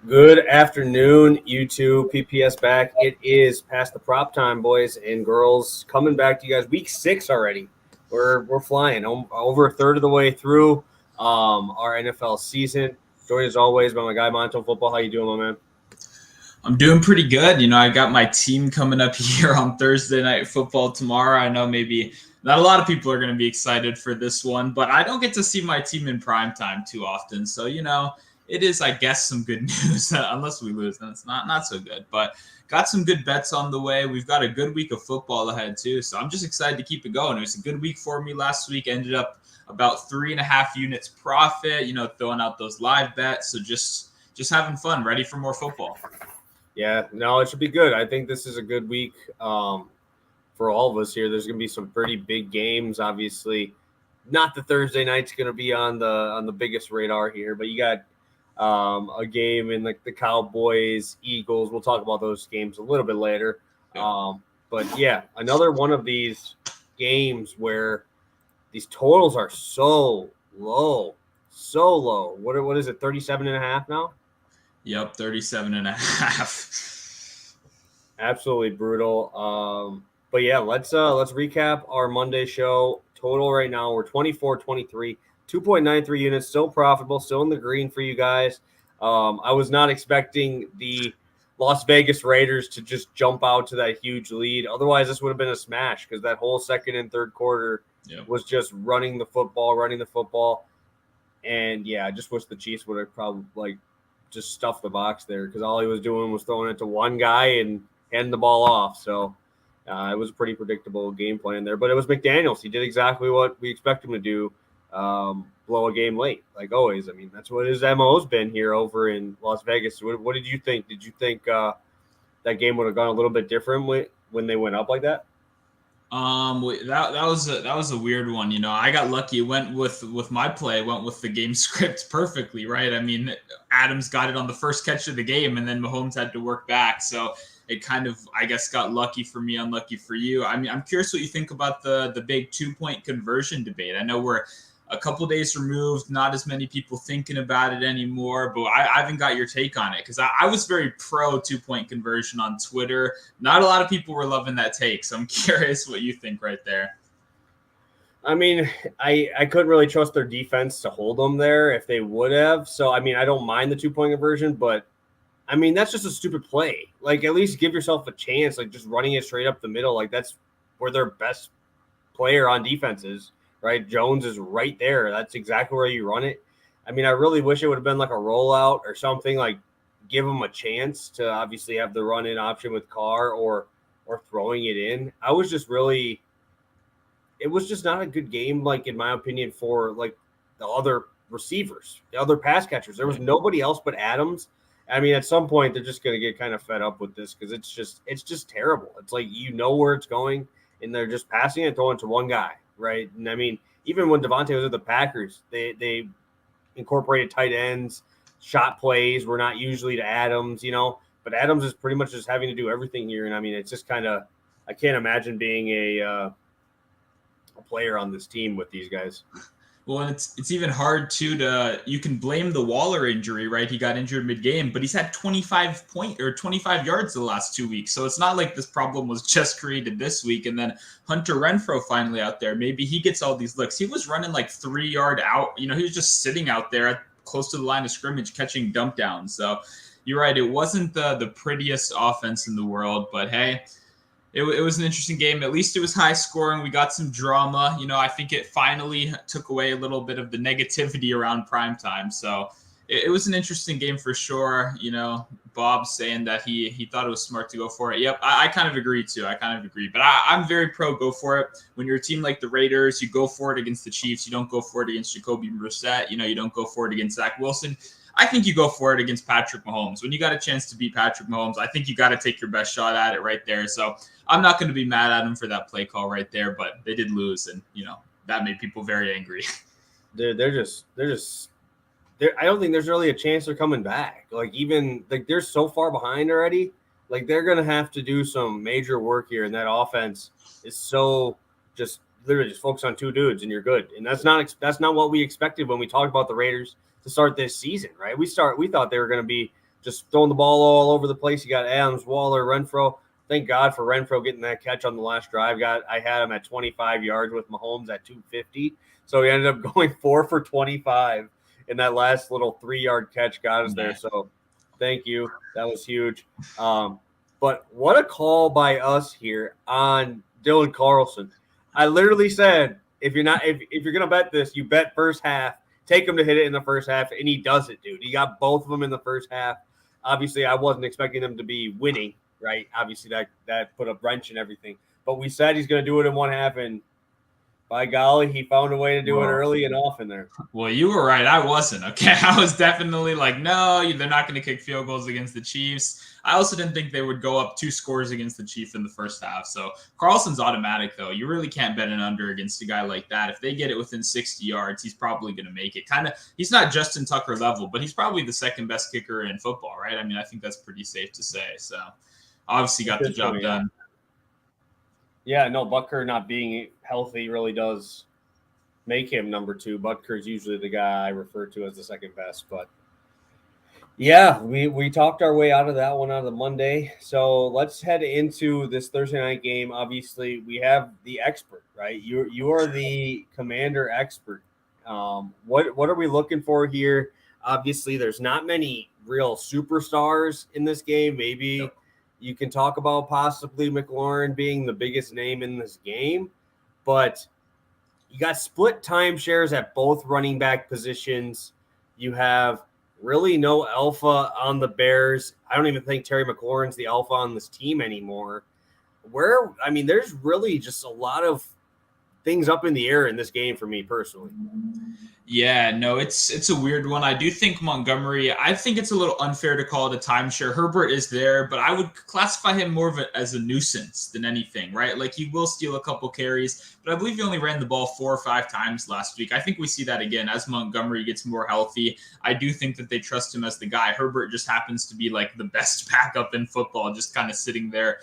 Good afternoon, YouTube. PPS back. It is past the prop time, boys and girls. Coming back to you guys. Week 6 already. We're flying over a third of the way through our NFL season. Joined as always by my guy Monto Football. How you doing, my man? I'm doing pretty good. I got my team coming up here on Thursday Night Football tomorrow. I know maybe not a lot of people are going to be excited for this one, but I don't get to see my team in primetime too often. So, it is, I guess, some good news. Unless we lose, then it's not so good. But got some good bets on the way. We've got a good week of football ahead, too. So I'm just excited to keep it going. It was a good week for me last week. Ended up about 3.5 units profit, throwing out those live bets. So just having fun, ready for more football. Yeah, no, it should be good. I think this is a good week for all of us here. There's going to be some pretty big games. Obviously, not the Thursday night's going to be on the biggest radar here, but you got a game in the Cowboys, Eagles. We'll talk about those games a little bit later. But yeah, another one of these games where these totals are so low. What is it, 37.5 now? Yep, 37.5. Absolutely brutal. But yeah, let's recap our Monday show. Total right now, we're 24-23, 2.93 units, still profitable, still in the green for you guys. I was not expecting the Las Vegas Raiders to just jump out to that huge lead. Otherwise, this would have been a smash because that whole second and third quarter was just running the football. And yeah, I just wish the Chiefs would have probably just stuffed the box there because all he was doing was throwing it to one guy and handing the ball off. So it was a pretty predictable game plan there. But it was McDaniels. He did exactly what we expect him to do, blow a game late, like always. I mean, that's what his MO's been here over in Las Vegas. What did you think? Did you think that game would have gone a little bit different when they went up like that? That was a weird one. I got lucky. It went with my play. Went with the game script perfectly, right? I mean, Adams got it on the first catch of the game, and then Mahomes had to work back. So it kind of, I guess, got lucky for me, unlucky for you. I mean, I'm curious what you think about the big 2-point conversion debate. I know we're a couple days removed, not as many people thinking about it anymore, but I haven't got your take on it because I was very pro 2-point conversion on Twitter. Not a lot of people were loving that take, so I'm curious what you think right there. I mean, I couldn't really trust their defense to hold them there if they would have. So, I mean, I don't mind the 2-point conversion, but I mean, that's just a stupid play. Like, at least give yourself a chance, like just running it straight up the middle. Like, that's where their best player on defense is. Right, Jones is right there. That's exactly where you run it. I mean, I really wish it would have been like a rollout or something. Like, give them a chance to obviously have the run-in option with Carr or throwing it in. It was just not a good game, like in my opinion, for like the other receivers, the other pass catchers. There was nobody else but Adams. I mean, at some point they're just going to get kind of fed up with this because it's just terrible. It's like where it's going, and they're just passing it, throwing it to one guy. Right. And I mean, even when Devontae was at the Packers, they incorporated tight ends, shot plays were not usually to Adams, but Adams is pretty much just having to do everything here. And I mean, it's just kind of, I can't imagine being a player on this team with these guys. Well, and it's even hard too you can blame the Waller injury, right? He got injured mid-game, but he's had 25 yards the last 2 weeks. So it's not like this problem was just created this week. And then Hunter Renfrow finally out there. Maybe he gets all these looks. He was running like 3-yard out. He was just sitting out there close to the line of scrimmage catching dump downs. So you're right. It wasn't the prettiest offense in the world, but hey, it was an interesting game. At least it was high scoring. We got some drama. I think it finally took away a little bit of the negativity around primetime. So it was an interesting game for sure. Bob saying that he thought it was smart to go for it. Yep, I kind of agree too. But I'm very pro go for it. When you're a team like the Raiders, you go for it against the Chiefs. You don't go for it against Jacoby Brissett. You don't go for it against Zach Wilson. I think you go for it against Patrick Mahomes. When you got a chance to beat Patrick Mahomes, I think you got to take your best shot at it right there. So I'm not going to be mad at him for that play call right there, but they did lose, and that made people very angry. They're just I don't think there's really a chance they're coming back. Like, even like they're so far behind already. Like, they're gonna have to do some major work here, and that offense is so just literally just focus on two dudes and you're good. And that's not what we expected when we talked about the Raiders to start this season, right? We thought they were going to be just throwing the ball all over the place. You got Adams, Waller, Renfro. Thank God for Renfro getting that catch on the last drive. I had him at 25 yards with Mahomes at 250. So he ended up going 4 for 25, and that last little 3-yard catch got us there. So thank you. That was huge. But what a call by us here on Dylan Carlson. I literally said, if you're gonna bet this, you bet first half. Take him to hit it in the first half, and he does it, dude. He got both of them in the first half. Obviously, I wasn't expecting them to be winning, right? Obviously, that put a wrench in everything. But we said he's gonna do it in one half, and by golly, he found a way to do it early and often there. Well, you were right. I wasn't. Okay. I was definitely like, no, they're not going to kick field goals against the Chiefs. I also didn't think they would go up 2 scores against the Chiefs in the first half. So Carlson's automatic, though. You really can't bet an under against a guy like that. If they get it within 60 yards, he's probably going to make it. He's not Justin Tucker level, but he's probably the second best kicker in football, right? I mean, I think that's pretty safe to say. So obviously got the job done. Yeah, no, Butker not being healthy really does make him number 2. Butker's usually the guy I refer to as the second best. But, yeah, we talked our way out of that one on the Monday. So let's head into this Thursday night game. Obviously, we have the expert, right? You are the commander expert. What are we looking for here? Obviously, there's not many real superstars in this game. Maybe – you can talk about possibly McLaurin being the biggest name in this game, but you got split timeshares at both running back positions. You have really no alpha on the Bears. I don't even think Terry McLaurin's the alpha on this team anymore. There's really just a lot of things up in the air in this game for me personally. Yeah, no, it's a weird one. I do think Montgomery, I think it's a little unfair to call it a timeshare. Herbert is there, but I would classify him more as a nuisance than anything, right? Like he will steal a couple carries, but I believe he only ran the ball 4 or 5 times last week. I think we see that again as Montgomery gets more healthy. I do think that they trust him as the guy. Herbert just happens to be like the best backup in football, just kind of sitting there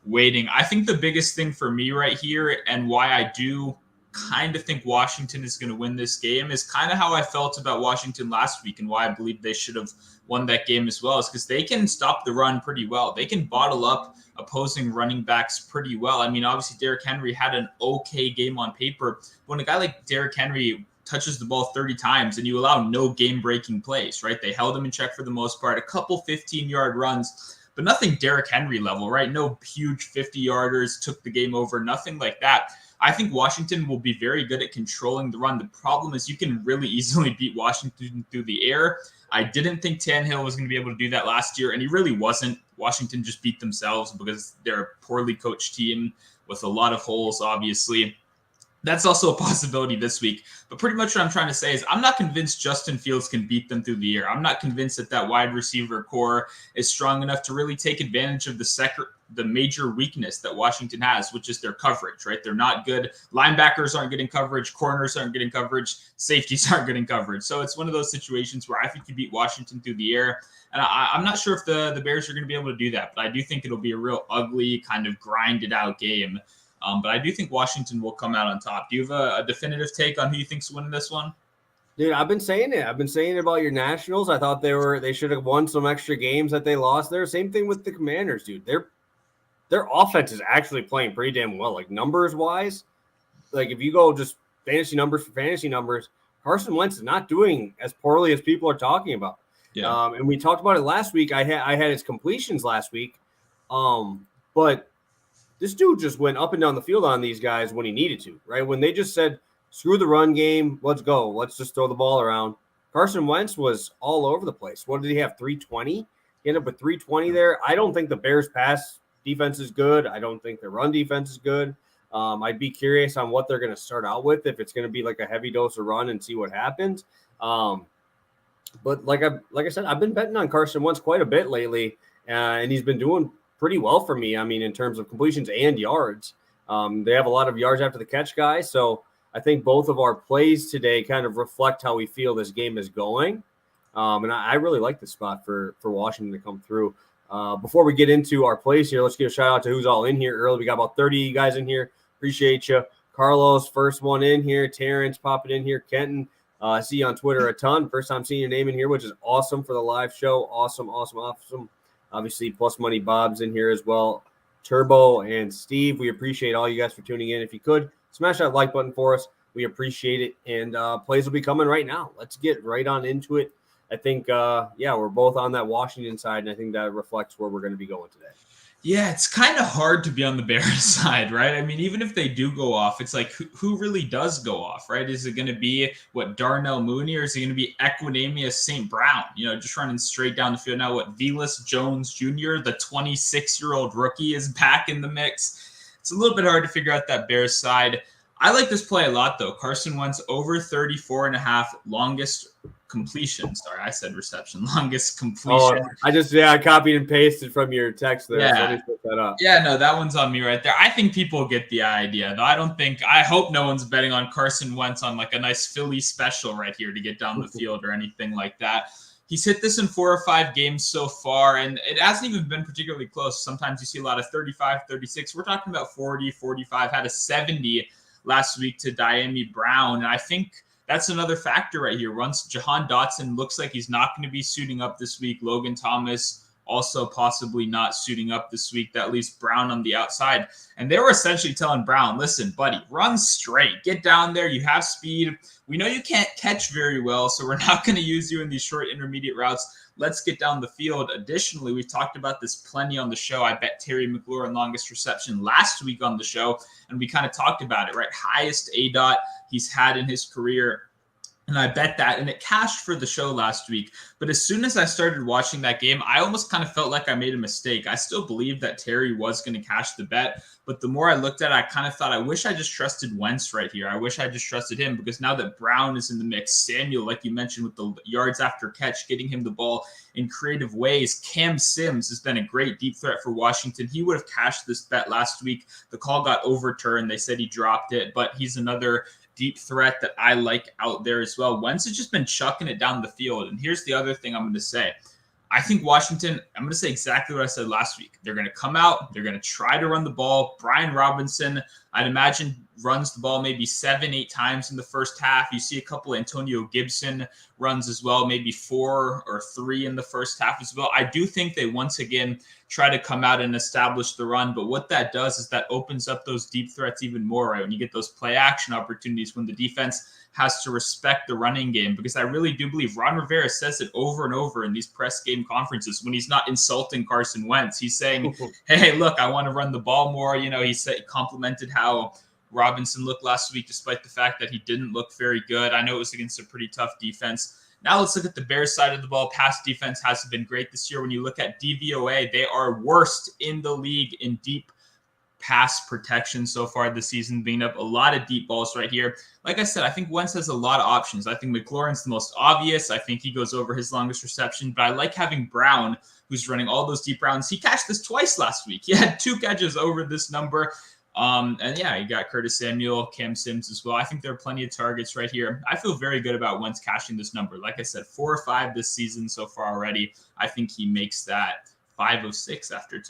waiting. I think the biggest thing for me right here and why I do kind of think Washington is going to win this game is kind of how I felt about Washington last week and why I believe they should have won that game as well, is because they can stop the run pretty well. They can bottle up opposing running backs pretty well. I mean, obviously Derrick Henry had an okay game on paper. When a guy like Derrick Henry touches the ball 30 times and you allow no game-breaking plays, right? They held him in check for the most part, a couple 15-yard runs, but nothing Derrick Henry level, right? No huge 50-yarders, took the game over, nothing like that. I think Washington will be very good at controlling the run. The problem is you can really easily beat Washington through the air. I didn't think Tannehill was going to be able to do that last year, and he really wasn't. Washington just beat themselves because they're a poorly coached team with a lot of holes, obviously. That's also a possibility this week. But pretty much what I'm trying to say is I'm not convinced Justin Fields can beat them through the air. I'm not convinced that wide receiver core is strong enough to really take advantage of the major weakness that Washington has, which is their coverage, right? They're not good. Linebackers aren't getting coverage. Corners aren't getting coverage. Safeties aren't getting coverage. So it's one of those situations where I think you beat Washington through the air. And I'm not sure if the Bears are going to be able to do that, but I do think it'll be a real ugly, kind of grinded out game. But I do think Washington will come out on top. Do you have a definitive take on who you think's winning this one? Dude, I've been saying it. I've been saying it about your Nationals. I thought they should have won some extra games that they lost there. Same thing with the Commanders, dude. Their offense is actually playing pretty damn well. Like numbers wise, like if you go just fantasy numbers for fantasy numbers, Carson Wentz is not doing as poorly as people are talking about. Yeah. And we talked about it last week. I had his completions last week. But this dude just went up and down the field on these guys when he needed to, right? When they just said, screw the run game, let's go. Let's just throw the ball around. Carson Wentz was all over the place. What did he have, 320? He ended up with 320 there. I don't think the Bears pass defense is good. I don't think the run defense is good. I'd be curious on what they're going to start out with, if it's going to be like a heavy dose of run and see what happens. But like I said, I've been betting on Carson Wentz quite a bit lately, and he's been doing pretty well for me. I mean, in terms of completions and yards, they have a lot of yards after the catch guys. So I think both of our plays today kind of reflect how we feel this game is going. And I really like the spot for Washington to come through. Before we get into our plays here, let's give a shout out to who's all in here early. We got about 30 guys in here. Appreciate you. Carlos, first one in here. Terrence popping in here. Kenton, I see you on Twitter a ton. First time seeing your name in here, which is awesome for the live show. Awesome. Obviously, Plus Money Bob's in here as well. Turbo and Steve, we appreciate all you guys for tuning in. If you could, smash that like button for us. We appreciate it. And plays will be coming right now. Let's get right on into it. I think, we're both on that Washington side, and I think that reflects where we're going to be going today. Yeah, it's kind of hard to be on the Bears side, right? I mean, even if they do go off, it's like, who really does go off, right? Is it going to be, Darnell Mooney, or is it going to be Equinemius St. Brown, just running straight down the field? Now, Velas Jones Jr., the 26-year-old rookie, is back in the mix. It's a little bit hard to figure out that Bears side. I like this play a lot, though. Carson Wentz over 34.5 longest completion. Sorry, I said reception. Longest completion. Oh, I copied and pasted from your text there. Yeah. So let me put that up. Yeah, no, that one's on me right there. I think people get the idea, though. I hope no one's betting on Carson Wentz on like a nice Philly special right here to get down the field or anything like that. He's hit this in 4 or 5 games so far, and it hasn't even been particularly close. Sometimes you see a lot of 35, 36. We're talking about 40, 45, had a 70 last week to Damien Brown. And I think that's another factor right here. Once Jahan Dotson looks like he's not going to be suiting up this week, Logan Thomas also possibly not suiting up this week. That leaves Brown on the outside. And they were essentially telling Brown, listen, buddy, run straight. Get down there. You have speed. We know you can't catch very well, so we're not going to use you in these short intermediate routes. Let's get down the field. Additionally, we've talked about this plenty on the show. I bet Terry McLaurin longest reception last week on the show, and we kind of talked about it, right? Highest ADOT he's had in his career. And I bet that, and it cashed for the show last week. But as soon as I started watching that game, I almost kind of felt like I made a mistake. I still believed that Terry was going to cash the bet. But the more I looked at it, I kind of thought, I wish I just trusted Wentz right here. I wish I just trusted him, because now that Brown is in the mix, Samuel, like you mentioned, with the yards after catch, getting him the ball in creative ways. Cam Sims has been a great deep threat for Washington. He would have cashed this bet last week. The call got overturned. They said he dropped it, but he's another deep threat that I like out there as well. Wentz has just been chucking it down the field. And here's the other thing I'm going to say. I think Washington, I'm going to say exactly what I said last week. They're going to come out. They're going to try to run the ball. Brian Robinson, I'd imagine, runs the ball maybe 7-8 times in the first half. You see a couple of Antonio Gibson runs as well, maybe 4 or 3 in the first half as well. I do think they once again try to come out and establish the run, but what that does is that opens up those deep threats even more, right? When you get those play action opportunities, when the defense has to respect the running game, because I really do believe Ron Rivera says it over and over in these press game conferences when he's not insulting Carson Wentz. He's saying, hey, look, I want to run the ball more. He said, complimented how Robinson looked last week, despite the fact that he didn't look very good. I know it was against a pretty tough defense. Now let's look at the Bears side of the ball. Pass defense hasn't been great this year. When you look at DVOA, they are worst in the league in deep pass protection so far this season, being up a lot of deep balls right here. Like I said, I think Wentz has a lot of options. I think McLaurin's the most obvious. I think he goes over his longest reception, but I like having Brown, who's running all those deep routes. He cashed this twice last week. He had 2 catches over this number. You got Curtis Samuel, Cam Sims as well. I think there are plenty of targets right here. I feel very good about Wentz cashing this number. Like I said, 4 or 5 this season so far already. I think he makes that 5 of 6 after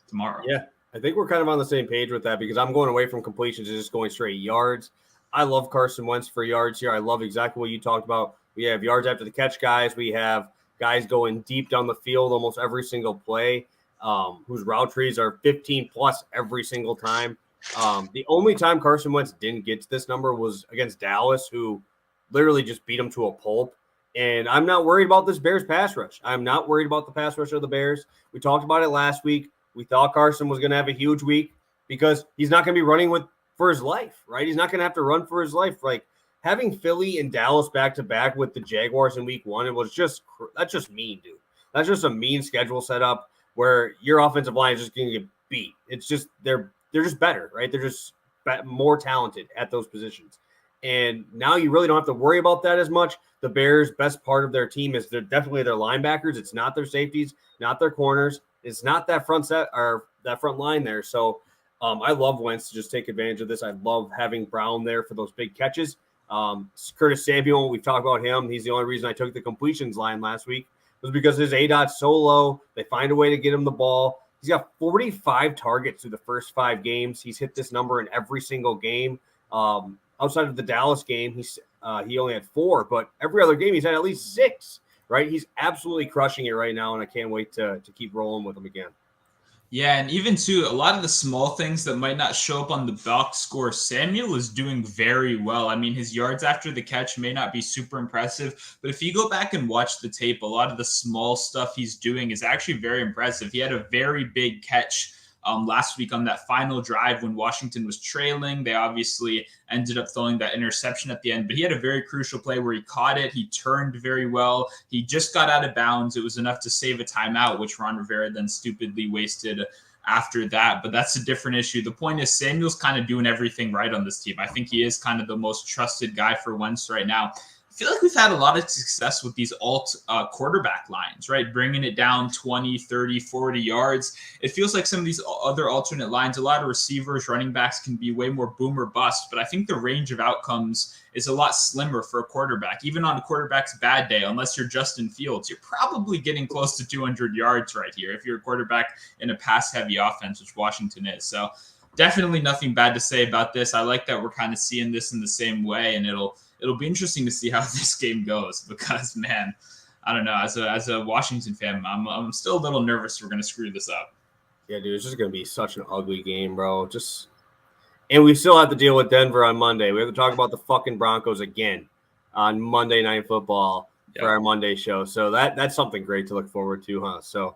tomorrow. Yeah, I think we're kind of on the same page with that, because I'm going away from completions and just going straight yards. I love Carson Wentz for yards here. I love exactly what you talked about. We have yards after the catch guys. We have guys going deep down the field almost every single play. Whose route trees are 15 plus every single time. The only time Carson Wentz didn't get to this number was against Dallas, who literally just beat him to a pulp. And I'm not worried about this Bears pass rush. I'm not worried about the pass rush of the Bears. We talked about it last week. We thought Carson was going to have a huge week because he's not going to be running for his life, right? He's not going to have to run for his life. Like, having Philly and Dallas back to back with the Jaguars in week 1, that's just mean, dude. That's just a mean schedule setup where your offensive line is just going to get beat. It's just they're just better, right? They're just more talented at those positions. And now you really don't have to worry about that as much. The Bears' best part of their team is definitely their linebackers. It's not their safeties, not their corners. It's not that front set or that front line there. So I love Wentz to just take advantage of this. I love having Brown there for those big catches. Curtis Samuel, we've talked about him. He's the only reason I took the completions line last week, was because his ADOT's so low. They find a way to get him the ball. He's got 45 targets through the first 5 games. He's hit this number in every single game. Outside of the Dallas game, he's he only had 4, but every other game he's had at least 6, right? He's absolutely crushing it right now, and I can't wait to keep rolling with him again. Yeah, and even too, a lot of the small things that might not show up on the box score, Samuel is doing very well. I mean, his yards after the catch may not be super impressive, but if you go back and watch the tape, a lot of the small stuff he's doing is actually very impressive. He had a very big catch last week on that final drive when Washington was trailing. They obviously ended up throwing that interception at the end, but he had a very crucial play where he caught it. He turned very well. He just got out of bounds. It was enough to save a timeout, which Ron Rivera then stupidly wasted after that. But that's a different issue. The point is Samuel's kind of doing everything right on this team. I think he is kind of the most trusted guy for Wentz right now. I feel like we've had a lot of success with these alt quarterback lines, right? Bringing it down 20, 30, 40 yards. It feels like some of these other alternate lines, a lot of receivers, running backs can be way more boom or bust, but I think the range of outcomes is a lot slimmer for a quarterback. Even on a quarterback's bad day, unless you're Justin Fields, you're probably getting close to 200 yards right here if you're a quarterback in a pass-heavy offense, which Washington is. So definitely nothing bad to say about this. I like that we're kind of seeing this in the same way, and it'll be interesting to see how this game goes because, man, I don't know. As a Washington fan, I'm still a little nervous we're going to screw this up. Yeah, dude, it's just going to be such an ugly game, bro. And we still have to deal with Denver on Monday. We have to talk about the fucking Broncos again on Monday Night Football for our Monday show. So that's something great to look forward to, huh? So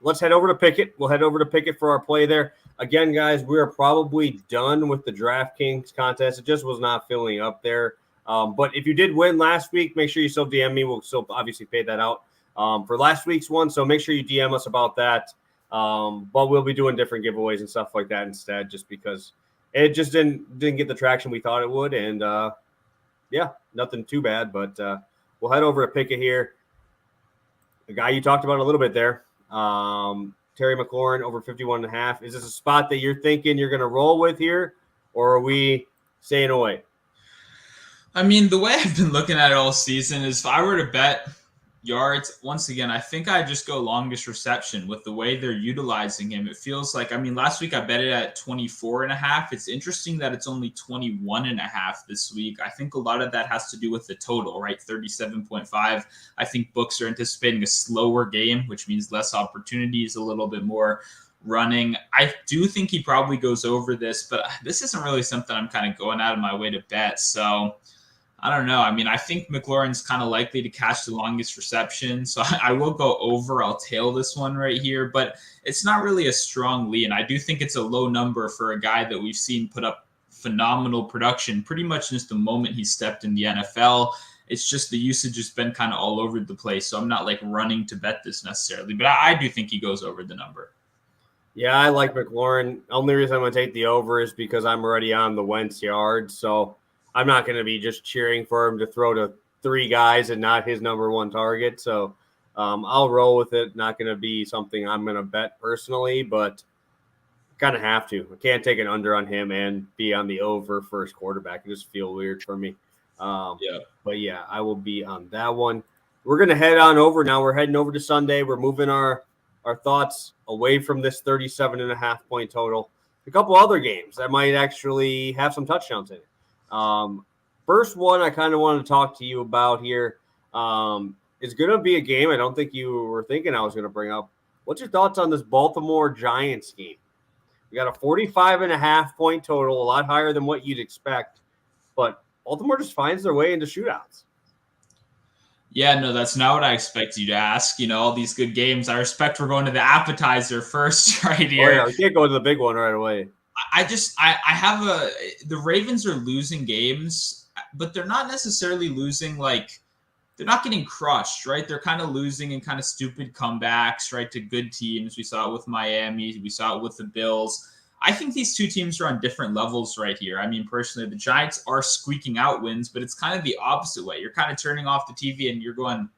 let's head over to Pickett. We'll head over to Pickett for our play there. Again, guys, we are probably done with the DraftKings contest. It just was not filling up there. But if you did win last week, make sure you still DM me. We'll still obviously pay that out for last week's one. So make sure you DM us about that. But we'll be doing different giveaways and stuff like that instead, just because it just didn't get the traction we thought it would. And yeah, nothing too bad. But we'll head over to Pickett here. The guy you talked about a little bit there. Terry McLaurin over 51.5. Is this a spot that you're thinking you're going to roll with here, or are we staying away? I mean, the way I've been looking at it all season is if I were to bet yards, once again, I think I just go longest reception with the way they're utilizing him. It feels like, I mean, last week I bet it at 24.5. It's interesting that it's only 21.5 this week. I think a lot of that has to do with the total, right? 37.5. I think books are anticipating a slower game, which means less opportunities, a little bit more running. I do think he probably goes over this, but this isn't really something I'm kind of going out of my way to bet. So I don't know. I mean, I think McLaurin's kind of likely to catch the longest reception, so I will go over. I'll tail this one right here, but it's not really a strong lean. I do think it's a low number for a guy that we've seen put up phenomenal production pretty much since the moment he stepped in the NFL. It's just the usage has been kind of all over the place, so I'm not like running to bet this necessarily, but I do think he goes over the number. Yeah, I like McLaurin. Only reason I'm going to take the over is because I'm already on the Wentz yard, so I'm not going to be just cheering for him to throw to 3 guys and not his number one target. So I'll roll with it. Not going to be something I'm going to bet personally, but kind of have to. I can't take an under on him and be on the over first quarterback. It just feel weird for me. But yeah, I will be on that one. We're going to head on over now. We're heading over to Sunday. We're moving our thoughts away from this 37.5 point total. A couple other games that might actually have some touchdowns in it. First one I kind of wanted to talk to you about here is going to be a game I don't think you were thinking I was going to bring up. What's your thoughts on this Baltimore Giants game? We got a 45.5 point total, a lot higher than what you'd expect, but Baltimore just finds their way into shootouts. Yeah, no, that's not what I expect you to ask. You know, all these good games. I respect we're going to the appetizer first right here. Oh, yeah, we can't go to the big one right away. I have the Ravens are losing games, but they're not necessarily losing like they're not getting crushed, right? They're kind of losing in kind of stupid comebacks, right, to good teams. We saw it with Miami. We saw it with the Bills. I think these two teams are on different levels right here. I mean, personally, the Giants are squeaking out wins, but it's kind of the opposite way. You're kind of turning off the TV and you're going,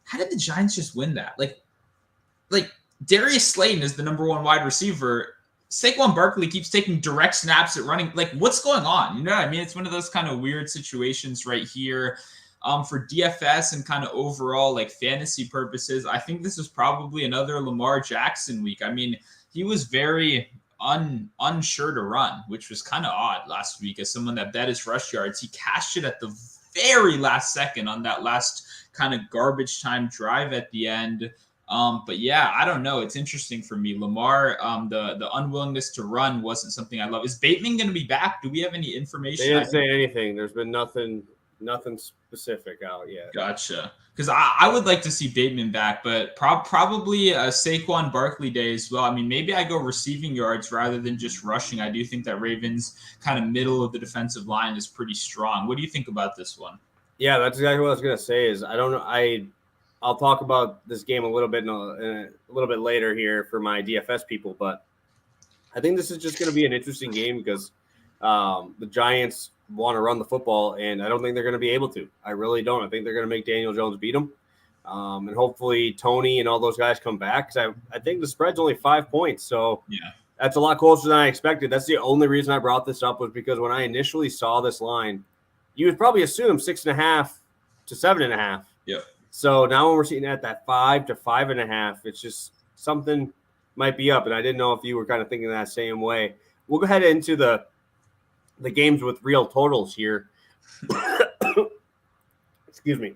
how did the Giants just win that? Like Darius Slayton is the number one wide receiver. Saquon Barkley keeps taking direct snaps at running. Like, what's going on? You know what I mean? It's one of those kind of weird situations right here. For DFS and kind of overall, like, fantasy purposes, I think this is probably another Lamar Jackson week. I mean, he was very unsure to run, which was kind of odd last week. As someone that bet his rush yards, he cashed it at the very last second on that last kind of garbage time drive at the end. But yeah, I don't know. It's interesting for me. Lamar, the unwillingness to run wasn't something I love. Is Bateman going to be back? Do we have any information? They didn't say anything. There's been nothing specific out yet. Gotcha. Because I would like to see Bateman back, but probably a Saquon Barkley day as well. I mean, maybe I go receiving yards rather than just rushing. I do think that Ravens kind of middle of the defensive line is pretty strong. What do you think about this one? Yeah, that's exactly what I was going to say. Is I don't know. I'll talk about this game a little bit later here for my DFS people, but I think this is just going to be an interesting game because the Giants want to run the football, and I don't think they're going to be able to. I really don't. I think they're going to make Daniel Jones beat them, and hopefully Tony and all those guys come back. Because I think the spread's only 5 points, so yeah, that's a lot closer than I expected. That's the only reason I brought this up was because when I initially saw this line, you would probably assume 6.5 to 7.5. Yep. So now when we're sitting at that 5 to 5.5, it's just something might be up. And I didn't know if you were kind of thinking that same way. We'll go ahead into the games with real totals here. Excuse me.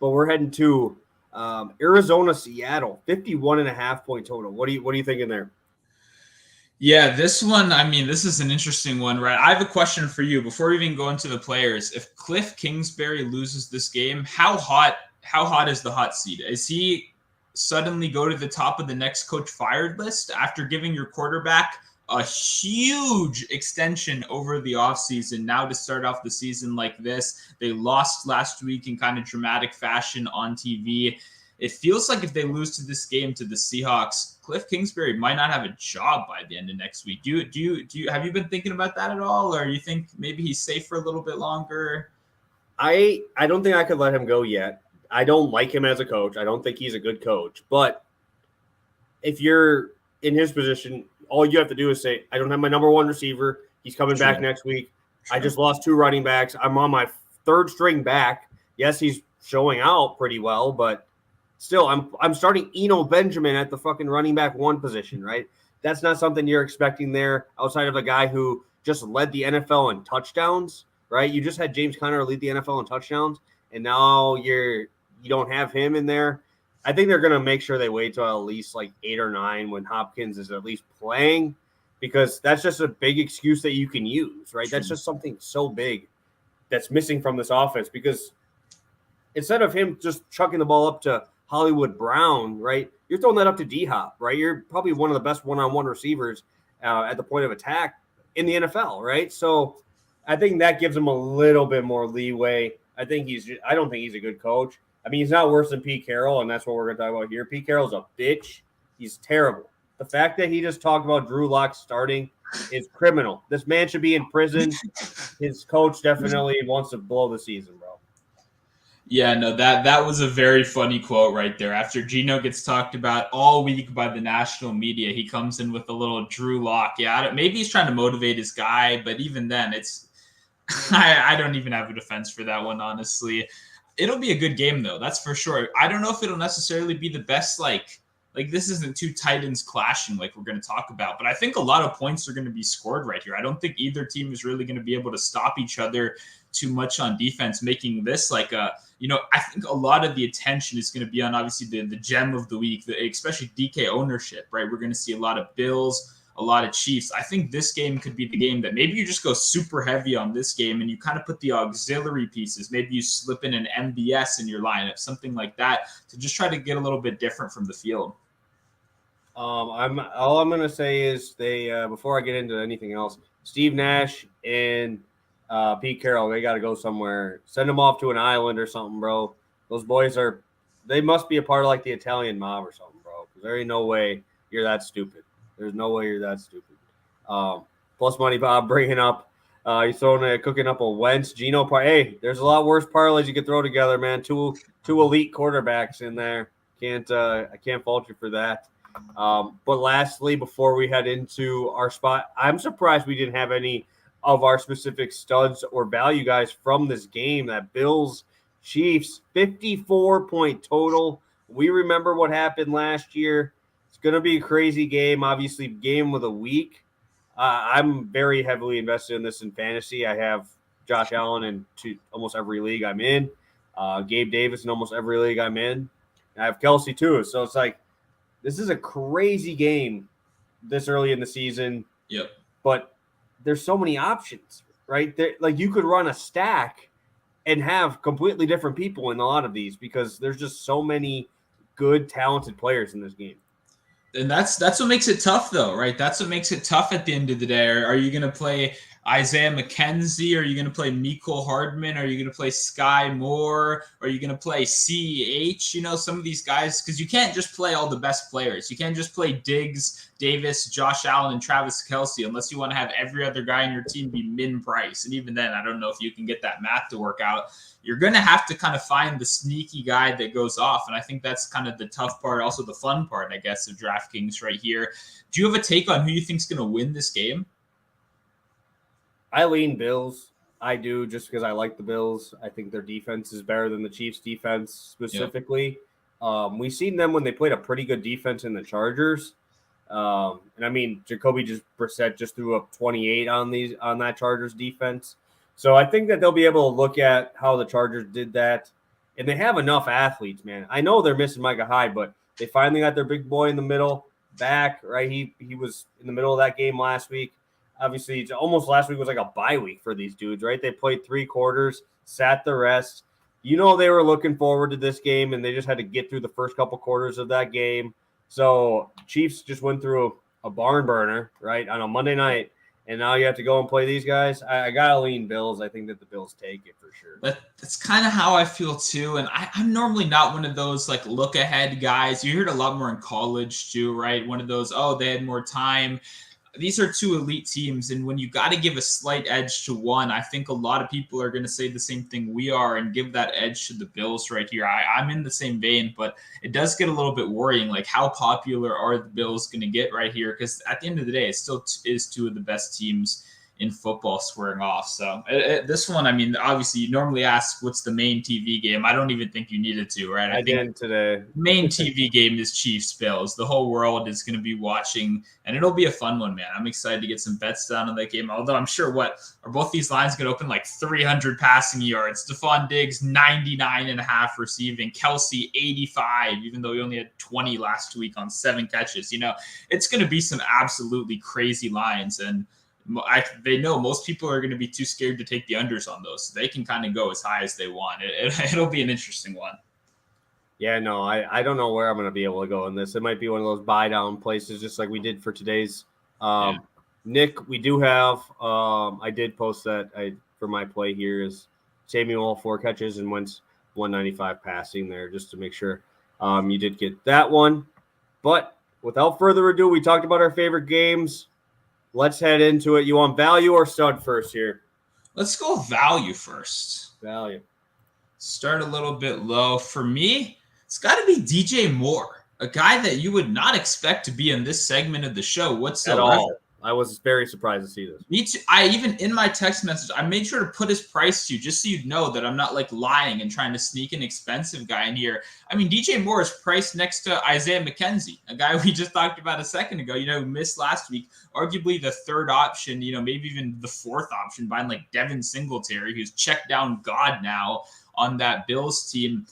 But we're heading to Arizona, Seattle, 51.5 point total. What are you thinking there? Yeah, this one, I mean, this is an interesting one, right? I have a question for you before we even go into the players. If Cliff Kingsbury loses this game, how hot is the hot seat? Is he suddenly go to the top of the next coach fired list after giving your quarterback a huge extension over the offseason? Now to start off the season like this, they lost last week in kind of dramatic fashion on TV. It feels like if they lose to this game to the Seahawks, Cliff Kingsbury might not have a job by the end of next week. Do you have you been thinking about that at all, or you think maybe he's safe for a little bit longer? I don't think I could let him go yet. I don't like him as a coach. I don't think he's a good coach. But if you're in his position, all you have to do is say, I don't have my number one receiver. He's coming back next week. I just lost 2 running backs. I'm on my 3rd string back. Yes, he's showing out pretty well, but still, I'm starting Eno Benjamin at the fucking running back 1 position, right? That's not something you're expecting there outside of a guy who just led the NFL in touchdowns, right? You just had James Conner lead the NFL in touchdowns, and now you don't have him in there. I think they're going to make sure they wait till at least like 8 or 9 when Hopkins is at least playing, because that's just a big excuse that you can use, right? That's just something so big that's missing from this offense, because instead of him just chucking the ball up to Hollywood Brown, right, you're throwing that up to D-Hop, right? You're probably one of the best one-on-one receivers at the point of attack in the NFL, right? So I think that gives him a little bit more leeway. I don't think he's a good coach. I mean, he's not worse than Pete Carroll, and that's what we're going to talk about here. Pete Carroll's a bitch. He's terrible. The fact that he just talked about Drew Lock starting is criminal. This man should be in prison. His coach definitely wants to blow the season, bro. Yeah, no, that was a very funny quote right there. After Geno gets talked about all week by the national media, he comes in with a little Drew Lock. Yeah, maybe he's trying to motivate his guy, but even then, it's I don't even have a defense for that one, honestly. It'll be a good game, though. That's for sure. I don't know if it'll necessarily be the best, like this isn't 2 Titans clashing like we're going to talk about, but I think a lot of points are going to be scored right here. I don't think either team is really going to be able to stop each other too much on defense, making this like I think a lot of the attention is going to be on obviously the gem of the week, especially DK ownership, right? We're going to see a lot of Bills, a lot of Chiefs. I think this game could be the game that maybe you just go super heavy on this game and you kind of put the auxiliary pieces. Maybe you slip in an MBS in your lineup, something like that, to just try to get a little bit different from the field. All I'm going to say is they before I get into anything else, Steve Nash and Pete Carroll, they got to go somewhere. Send them off to an island or something, bro. Those boys they must be a part of like the Italian mob or something, bro. Because there ain't no way you're that stupid. There's no way you're that stupid. Plus money, Bob, bringing up, cooking up a Wentz, Geno. Hey, there's a lot worse parlays you could throw together, man. Two elite quarterbacks in there. I can't fault you for that. But lastly, before we head into our spot, I'm surprised we didn't have any of our specific studs or value guys from this game. That Bills Chiefs 54 point total. We remember what happened last year. It's going to be a crazy game. Obviously, game of the week. I'm very heavily invested in this in fantasy. I have Josh Allen in almost every league I'm in. Gabe Davis in almost every league I'm in. And I have Kelsey too. So it's like this is a crazy game this early in the season. Yep. But there's so many options, right? Like you could run a stack and have completely different people in a lot of these because there's just so many good, talented players in this game. And that's what makes it tough, though, right? That's what makes it tough at the end of the day. Are you going to play Isaiah McKenzie? Are you going to play Mecole Hardman? Are you going to play Sky Moore? Are you going to play CH? Some of these guys, because you can't just play all the best players. You can't just play Diggs, Davis, Josh Allen, and Travis Kelce unless you want to have every other guy in your team be min price. And even then, I don't know if you can get that math to work out. You're going to have to kind of find the sneaky guy that goes off. And I think that's kind of the tough part, also the fun part, I guess, of DraftKings right here. Do you have a take on who you think is going to win this game? I lean Bills. I do, just because I like the Bills. I think their defense is better than the Chiefs' defense specifically. Yep. We've seen them when they played a pretty good defense in the Chargers. And I mean, Jacoby Brissett just threw up 28 on that Chargers defense. So I think that they'll be able to look at how the Chargers did that. And they have enough athletes, man. I know they're missing Micah Hyde, but they finally got their big boy in the middle back, right? He was in the middle of that game last week. Obviously, it's almost last week was like a bye week for these dudes, right? They played 3 quarters, sat the rest. They were looking forward to this game, and they just had to get through the first couple quarters of that game. So Chiefs just went through a barn burner, right, on a Monday night, and now you have to go and play these guys. I got to lean Bills. I think that the Bills take it for sure. That's kind of how I feel too, and I'm normally not one of those like look-ahead guys. You heard a lot more in college too, right? One of those, they had more time. These are 2 elite teams, and when you got to give a slight edge to one, I think a lot of people are going to say the same thing we are and give that edge to the Bills right here. I'm in the same vein, but it does get a little bit worrying. Like, how popular are the Bills going to get right here? Because at the end of the day, it still is 2 of the best teams in football squaring off. So this one, I mean, obviously you normally ask what's the main TV game. I don't even think you needed to, right? I didn't today. Main TV game is Chiefs Bills. The whole world is going to be watching, and it'll be a fun one, man. I'm excited to get some bets down on that game. Although I'm sure are both these lines going to open like 300 passing yards? Stephon Diggs 99.5 receiving, Kelce 85, even though he only had 20 last week on 7 catches. It's going to be some absolutely crazy lines, and they know most people are going to be too scared to take the unders on those. So they can kind of go as high as they want. It'll be an interesting one. Yeah, no, I don't know where I'm going to be able to go in this. It might be one of those buy down places, just like we did for today's. Nick, we do have. I did post that for my play here is Samuel 4 catches and Wentz 195 passing there, just to make sure you did get that one. But without further ado, we talked about our favorite games. Let's head into it. You want value or stud first here? Let's go value first. Value. Start a little bit low. For me, it's got to be DJ Moore, a guy that you would not expect to be in this segment of the show whatsoever. At all. I was very surprised to see this. Me too. Even in my text message, I made sure to put his price to you just so you'd know that I'm not like lying and trying to sneak an expensive guy in here. I mean, DJ Moore is priced next to Isaiah McKenzie, a guy we just talked about a second ago, who missed last week, arguably the 3rd option, maybe even the 4th option behind like Devin Singletary, who's checked down God now on that Bills team.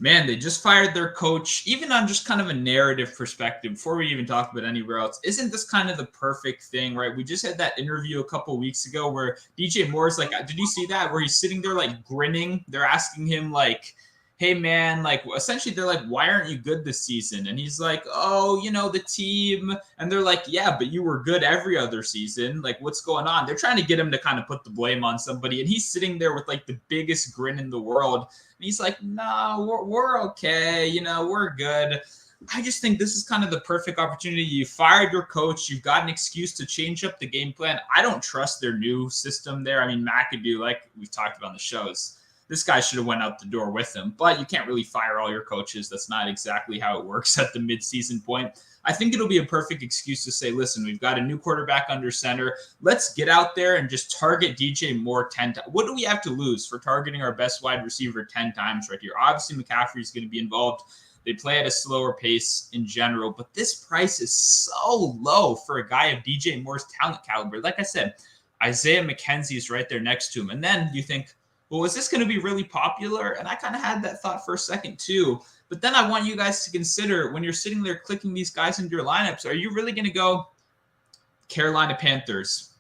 Man, they just fired their coach. Even on just kind of a narrative perspective, before we even talk about anywhere else, isn't this kind of the perfect thing, right? We just had that interview a couple weeks ago where DJ Moore's like, did you see that? Where he's sitting there like grinning. They're asking him like, hey man, like essentially they're like, why aren't you good this season? And he's like, the team. And they're like, yeah, but you were good every other season. Like, what's going on? They're trying to get him to kind of put the blame on somebody. And he's sitting there with like the biggest grin in the world. And he's like, no, we're okay. We're good. I just think this is kind of the perfect opportunity. You fired your coach. You've got an excuse to change up the game plan. I don't trust their new system there. I mean, McAdoo, like we've talked about on the shows, this guy should have went out the door with him, but you can't really fire all your coaches. That's not exactly how it works at the midseason point. I think it'll be a perfect excuse to say, listen, we've got a new quarterback under center. Let's get out there and just target DJ Moore 10 times. What do we have to lose for targeting our best wide receiver 10 times right here? Obviously, McCaffrey is going to be involved. They play at a slower pace in general, but this price is so low for a guy of DJ Moore's talent caliber. Like I said, Isaiah McKenzie is right there next to him. And then you think, well, is this going to be really popular? And I kind of had that thought for a second too. But then I want you guys to consider when you're sitting there clicking these guys into your lineups, are you really going to go Carolina Panthers,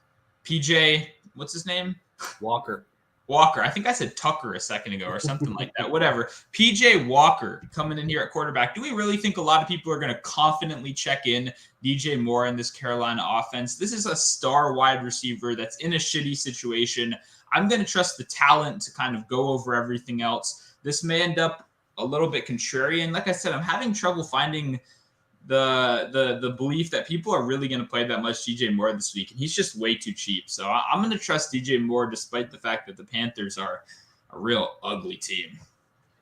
PJ, what's his name? Walker. I think I said Tucker a second ago or something like that. Whatever. PJ Walker coming in here at quarterback. Do we really think a lot of people are going to confidently check in DJ Moore in this Carolina offense? This is a star wide receiver that's in a shitty situation. I'm going to trust the talent to kind of go over everything else. This may end up a little bit contrarian. Like I said, I'm having trouble finding the belief that people are really going to play that much DJ Moore this week, and he's just way too cheap. So I'm going to trust DJ Moore despite the fact that the Panthers are a real ugly team.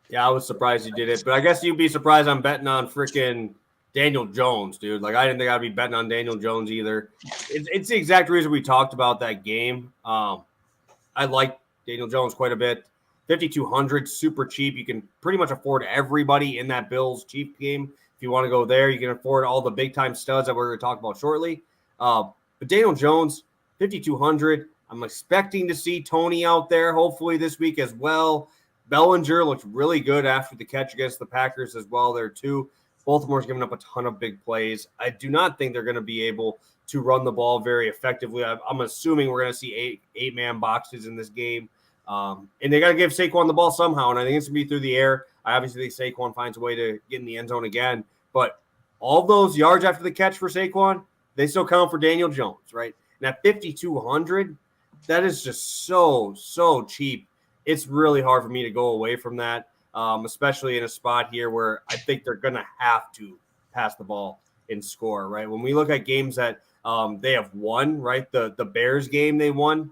Yeah, I was surprised you did it, but I guess you'd be surprised I'm betting on freaking Daniel Jones, dude. Like, I didn't think I'd be betting on Daniel Jones either. It's the exact reason we talked about that game. I like Daniel Jones quite a bit. 5,200, super cheap. You can pretty much afford everybody in that Bills cheap game. If you want to go there, you can afford all the big-time studs that we're going to talk about shortly. But Daniel Jones, 5,200. I'm expecting to see Tony out there hopefully this week as well. Bellinger looked really good after the catch against the Packers as well there too. Baltimore's given up a ton of big plays. I do not think they're going to be able to run the ball very effectively. I'm assuming we're going to see eight-man boxes in this game. And they got to give Saquon the ball somehow, and I think it's going to be through the air. I obviously think Saquon finds a way to get in the end zone again. But all those yards after the catch for Saquon, they still count for Daniel Jones, right? And at 5,200, that is just so cheap. It's really hard for me to go away from that, especially in a spot here where I think they're going to have to pass the ball and score, right? When we look at games that they have won, right? The Bears game they won,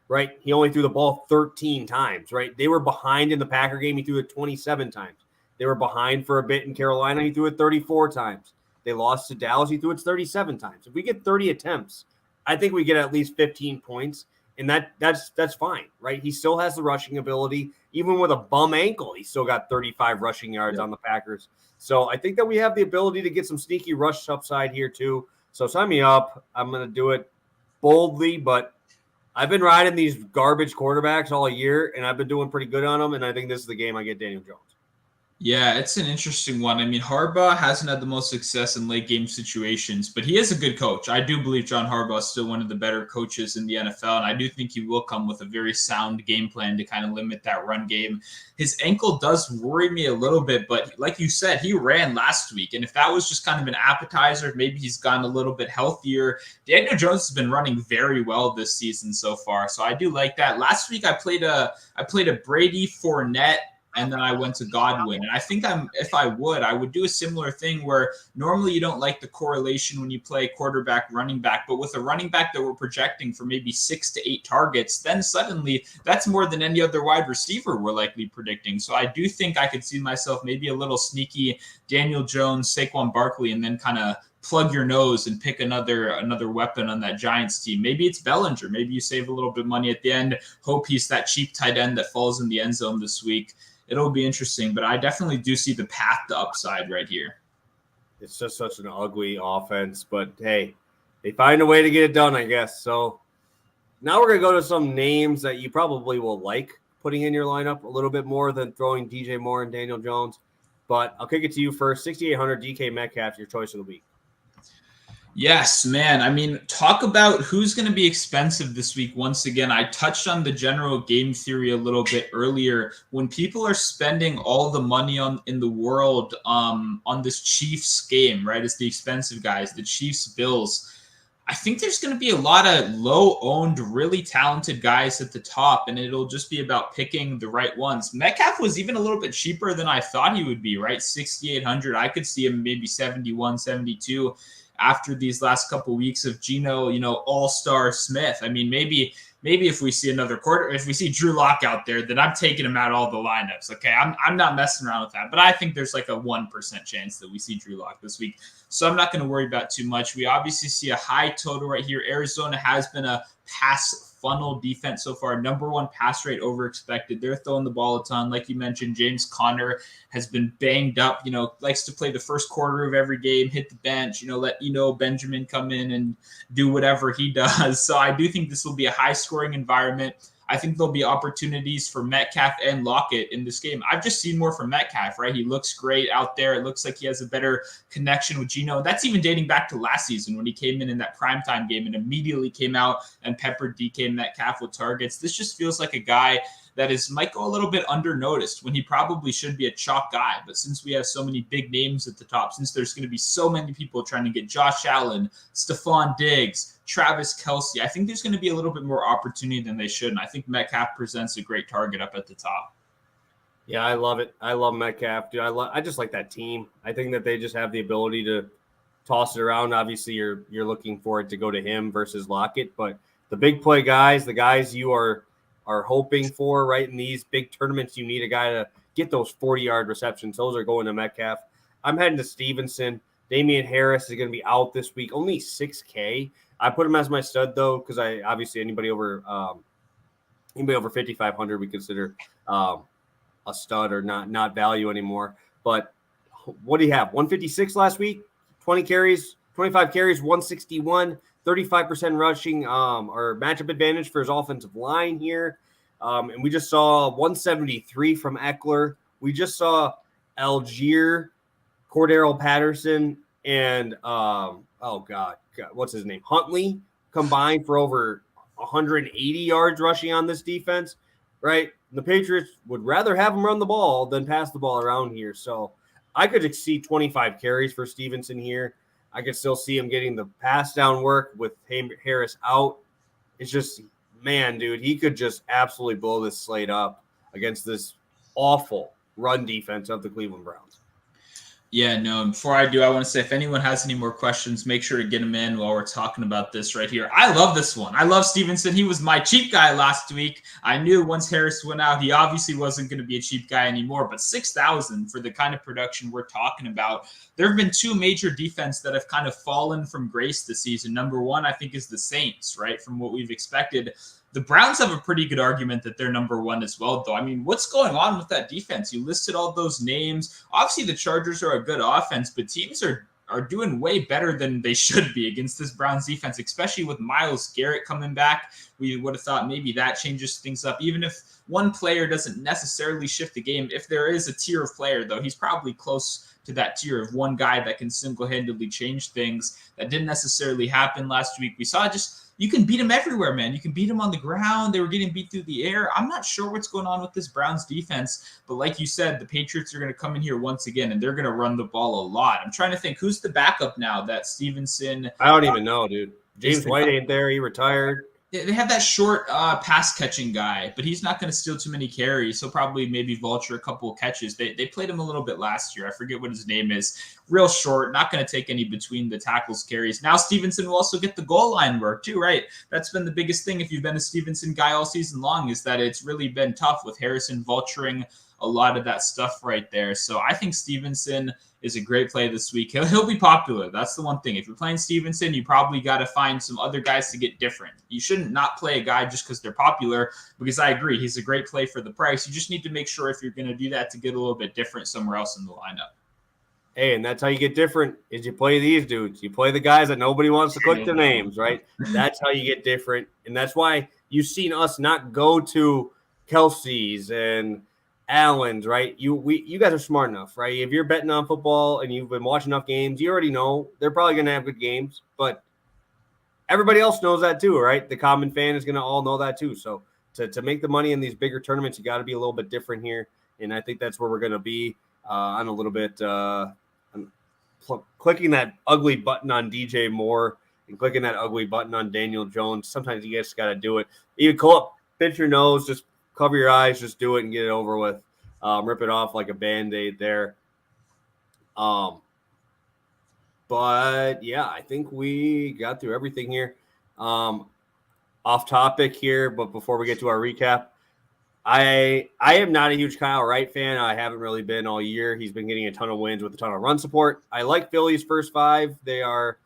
right? He only threw the ball 13 times, right? They were behind in the Packer game. He threw it 27 times. They were behind for a bit in Carolina. He threw it 34 times. They lost to Dallas. He threw it 37 times. If we get 30 attempts, I think we get at least 15 points, and that's fine, right? He still has the rushing ability. Even with a bum ankle, he still got 35 rushing yards on the Packers. So I think that we have the ability to get some sneaky rush upside here too. So sign me up. I'm going to do it boldly, but I've been riding these garbage quarterbacks all year, and I've been doing pretty good on them, and I think this is the game I get Daniel Jones. Yeah, it's an interesting one. I mean, Harbaugh hasn't had the most success in late game situations, but he is a good coach. I do believe John Harbaugh is still one of the better coaches in the NFL, and I do think he will come with a very sound game plan to kind of limit that run game. His ankle does worry me a little bit, but like you said, he ran last week, and if that was just kind of an appetizer, maybe he's gotten a little bit healthier. Daniel Jones has been running very well this season so far, so I do like that. Last week I played a Brady Fournette, and then I went to Godwin. And I think if I would do a similar thing where normally you don't like the correlation when you play quarterback, running back, but with a running back that we're projecting for maybe 6 to 8 targets, then suddenly that's more than any other wide receiver we're likely predicting. So I do think I could see myself maybe a little sneaky Daniel Jones, Saquon Barkley, and then kind of plug your nose and pick another weapon on that Giants team. Maybe it's Bellinger. Maybe you save a little bit of money at the end. Hope he's that cheap tight end that falls in the end zone this week. It'll be interesting, but I definitely do see the path to upside right here. It's just such an ugly offense, but hey, they find a way to get it done, I guess. So now we're going to go to some names that you probably will like putting in your lineup a little bit more than throwing DJ Moore and Daniel Jones. But I'll kick it to you first. 6,800 DK Metcalf, your choice of the week. Yes, man. I mean, talk about who's going to be expensive this week. Once again, I touched on the general game theory a little bit earlier. When people are spending all the money in the world on this Chiefs game, right? It's the expensive guys, the Chiefs Bills. I think there's going to be a lot of low-owned, really talented guys at the top, and it'll just be about picking the right ones. Metcalf was even a little bit cheaper than I thought he would be, right? 6,800. I could see him maybe 71, 72. After these last couple of weeks of Geno, all-star Smith. I mean, maybe if we see another quarter, if we see Drew Lock out there, then I'm taking him out all the lineups. Okay, I'm not messing around with that. But I think there's like a 1% chance that we see Drew Lock this week. So I'm not going to worry about too much. We obviously see a high total right here. Arizona has been a pass funnel defense so far. Number one pass rate over expected. They're throwing the ball a ton. Like you mentioned, James Conner has been banged up, likes to play the first quarter of every game, hit the bench, let Benjamin come in and do whatever he does. So I do think this will be a high scoring environment. I think there'll be opportunities for Metcalf and Lockett in this game. I've just seen more from Metcalf, right? He looks great out there. It looks like he has a better connection with Geno. That's even dating back to last season when he came in that primetime game and immediately came out and peppered DK Metcalf with targets. This just feels like a guy that might go a little bit undernoticed when he probably should be a chalk guy. But since we have so many big names at the top, since there's going to be so many people trying to get Josh Allen, Stephon Diggs, Travis Kelce, I think there's going to be a little bit more opportunity than they should. And I think Metcalf presents a great target up at the top. Yeah, I love it. I love Metcalf, dude. I just like that team. I think that they just have the ability to toss it around. Obviously, you're looking for it to go to him versus Lockett, but the big play guys, the guys you are hoping for, right, in these big tournaments, you need a guy to get those 40-yard receptions. Those are going to Metcalf. I'm heading to Stevenson. Damien Harris is going to be out this week, only $6K. I put him as my stud, though, because obviously anybody over 5,500 we consider a stud or not value anymore. But what do you have? 156 last week, 25 carries, 161. 35% rushing or matchup advantage for his offensive line here. And we just saw 173 from Eckler. We just saw Algier, Cordero Patterson, and what's his name? Huntley combined for over 180 yards rushing on this defense, right? The Patriots would rather have him run the ball than pass the ball around here. So I could exceed 25 carries for Stevenson here. I could still see him getting the pass down work with Harris out. It's just, man, dude, he could just absolutely blow this slate up against this awful run defense of the Cleveland Browns. Yeah, no, and before I do, I want to say if anyone has any more questions, make sure to get them in while we're talking about this right here. I love this one. I love Stevenson. He was my cheap guy last week. I knew once Harris went out, he obviously wasn't going to be a cheap guy anymore, but 6,000 for the kind of production we're talking about. There have been two major defense that have kind of fallen from grace this season. Number one, I think, is the Saints, right, from what we've expected. The Browns have a pretty good argument that they're number one as well, though. I mean, what's going on with that defense? You listed all those names. Obviously, the Chargers are a good offense, but teams are doing way better than they should be against this Browns defense, especially with Myles Garrett coming back. We would have thought maybe that changes things up. Even if one player doesn't necessarily shift the game, if there is a tier of player, though, he's probably close to that tier of one guy that can single-handedly change things. That didn't necessarily happen last week. We saw you can beat them everywhere, man. You can beat them on the ground. They were getting beat through the air. I'm not sure what's going on with this Browns defense, but like you said, the Patriots are going to come in here once again, and they're going to run the ball a lot. I'm trying to think, who's the backup now that Stevenson? I don't even know, dude. James White ain't there. He retired. They have that short pass-catching guy, but he's not going to steal too many carries. He'll probably maybe vulture a couple of catches. They played him a little bit last year. I forget what his name is. Real short, not going to take any between the tackles carries. Now Stevenson will also get the goal line work too, right? That's been the biggest thing if you've been a Stevenson guy all season long, is that it's really been tough with Harrison vulturing a lot of that stuff right there. So I think Stevenson is a great play this week. He'll be popular. That's the one thing. If you're playing Stevenson, you probably got to find some other guys to get different. You shouldn't not play a guy just because they're popular, because I agree, he's a great play for the price. You just need to make sure if you're going to do that to get a little bit different somewhere else in the lineup. Hey, and that's how you get different, is you play these dudes. You play the guys that nobody wants to click their names, right? That's how you get different. And that's why you've seen us not go to Kelsey's and Allen's, right? You guys are smart enough, right? If you're betting on football and you've been watching enough games, you already know they're probably going to have good games, but everybody else knows that too, right? The common fan is going to all know that too. So to make the money in these bigger tournaments, you got to be a little bit different here. And I think that's where we're going to be on a little bit clicking that ugly button on DJ Moore and clicking that ugly button on Daniel Jones. Sometimes you just got to do it. Even go up, pinch your nose, just cover your eyes, just do it and get it over with. Rip it off like a Band-Aid there. But, yeah, I think we got through everything here. Off topic here, but before we get to our recap, I am not a huge Kyle Wright fan. I haven't really been all year. He's been getting a ton of wins with a ton of run support. I like Philly's first five. They are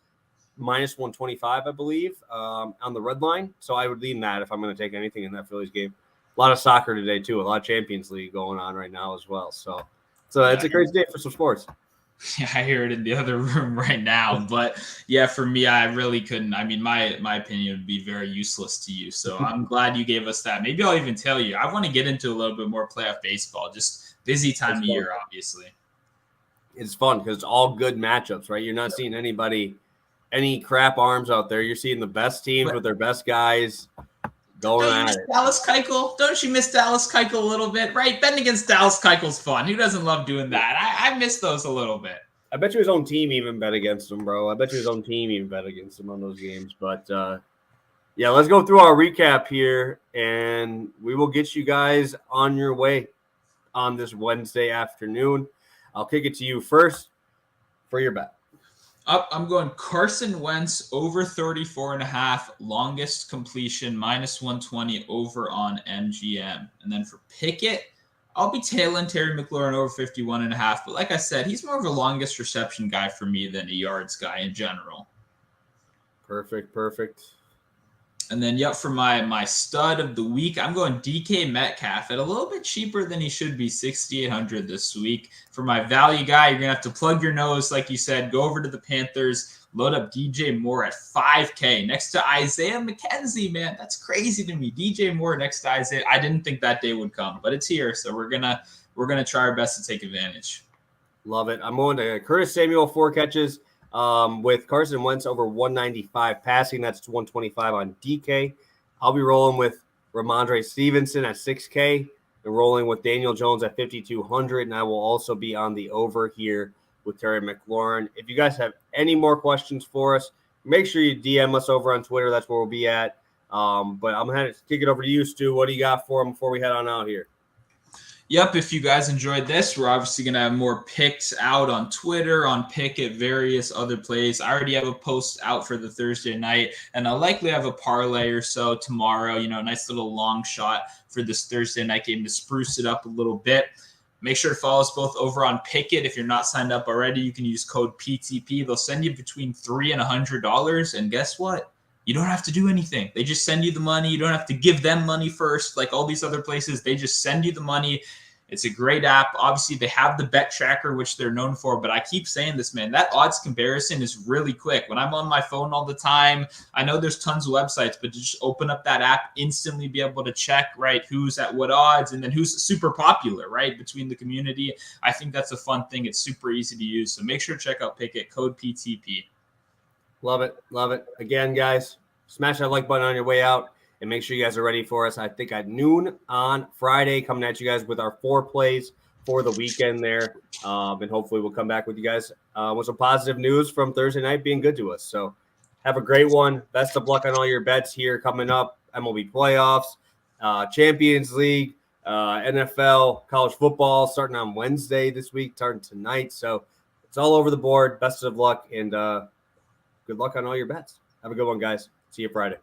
minus 125, I believe, on the red line. So I would lean that if I'm going to take anything in that Phillies game. A lot of soccer today, too. A lot of Champions League going on right now as well. So it's a crazy day for some sports. Yeah, I hear it in the other room right now. But yeah, for me, I really couldn't. I mean, my opinion would be very useless to you. So I'm glad you gave us that. Maybe I'll even tell you. I want to get into a little bit more playoff baseball. Just busy time of year, obviously. It's fun because it's all good matchups, right? You're not seeing any crap arms out there. You're seeing the best teams with their best guys going at it. Dallas Keuchel? Don't you miss Dallas Keuchel a little bit, right? Betting against Dallas Keuchel's fun. Who doesn't love doing that? I miss those a little bit. I bet you his own team even bet against him, bro. I bet you his own team even bet against him on those games. But, yeah, let's go through our recap here, and we will get you guys on your way on this Wednesday afternoon. I'll kick it to you first for your bet. I'm going Carson Wentz over 34.5, longest completion, minus 120 over on MGM. And then for Pickett, I'll be tailing Terry McLaurin over 51.5. But like I said, he's more of a longest reception guy for me than a yards guy in general. Perfect. And then, for my stud of the week, I'm going Dk Metcalf at a little bit cheaper than he should be, $6,800 this week. For my value guy, you're going to have to plug your nose, like you said, go over to the Panthers, load up DJ Moore at $5K next to Isaiah McKenzie, man. That's crazy to me. DJ Moore next to Isaiah. I didn't think that day would come, but it's here, so we're gonna try our best to take advantage. Love it. I'm going to Curtis Samuel, 4 catches. With Carson Wentz over 195 passing, that's 125 on DK. I'll be rolling with Ramondre Stevenson at 6K and rolling with Daniel Jones at 5,200. And I will also be on the over here with Terry McLaurin. If you guys have any more questions for us, make sure you DM us over on Twitter. That's where we'll be at. But I'm going to kick it over to you, Stu. What do you got for them before we head on out here? Yep, if you guys enjoyed this, we're obviously going to have more picks out on Twitter, on Pickett, various other plays. I already have a post out for the Thursday night, and I'll likely have a parlay or so tomorrow, a nice little long shot for this Thursday night game to spruce it up a little bit. Make sure to follow us both over on Pickett. If you're not signed up already, you can use code PTP. They'll send you between $3 and $100, and guess what? You don't have to do anything. They just send you the money. You don't have to give them money first, like all these other places. They just send you the money. It's a great app. Obviously, they have the bet tracker, which they're known for. But I keep saying this, man, that odds comparison is really quick. When I'm on my phone all the time, I know there's tons of websites, but to just open up that app, instantly be able to check, right, who's at what odds and then who's super popular, right, between the community. I think that's a fun thing. It's super easy to use. So make sure to check out Pickett, code PTP. Love it. Again, guys, smash that like button on your way out and make sure you guys are ready for us. I think at noon on Friday, coming at you guys with our 4 plays for the weekend there. And hopefully we'll come back with you guys with some positive news from Thursday night being good to us. So have a great one. Best of luck on all your bets here coming up. MLB playoffs, Champions League, NFL, college football starting on Wednesday this week, starting tonight. So it's all over the board. Best of luck and good luck on all your bets. Have a good one, guys. See you Friday.